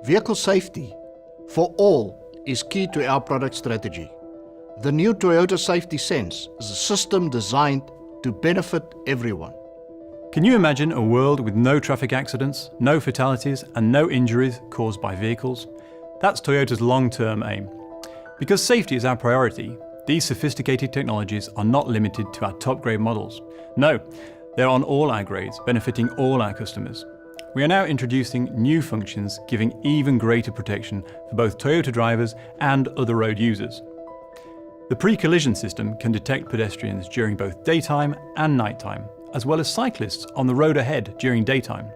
Vehicle safety for all is key to our product strategy. The new Toyota Safety Sense is a system designed to benefit everyone. Can you imagine a world with no traffic accidents, no fatalities and no injuries caused by vehicles? That's Toyota's long-term aim. Because safety is our priority, these sophisticated technologies are not limited to our top-grade models. No, they're on all our grades, benefiting all our customers. We are now introducing new functions giving even greater protection for both Toyota drivers and other road users. The pre-collision system can detect pedestrians during both daytime and nighttime, as well as cyclists on the road ahead during daytime.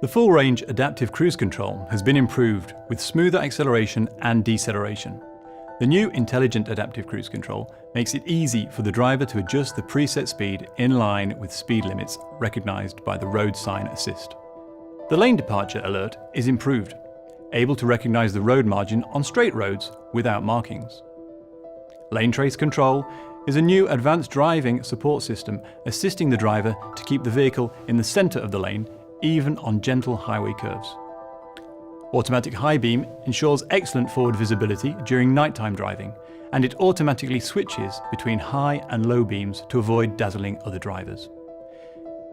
The full-range adaptive cruise control has been improved with smoother acceleration and deceleration. The new intelligent adaptive cruise control makes it easy for the driver to adjust the preset speed in line with speed limits recognised by the road sign assist. The lane departure alert is improved, able to recognise the road margin on straight roads without markings. Lane trace control is a new advanced driving support system assisting the driver to keep the vehicle in the centre of the lane, even on gentle highway curves. Automatic high beam ensures excellent forward visibility during nighttime driving, and it automatically switches between high and low beams to avoid dazzling other drivers.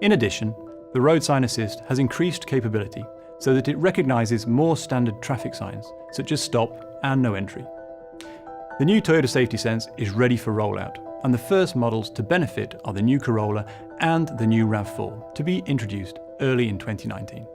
In addition, the road sign assist has increased capability so that it recognises more standard traffic signs, such as stop and no entry. The new Toyota Safety Sense is ready for rollout, and the first models to benefit are the new Corolla and the new RAV4, to be introduced early in 2019.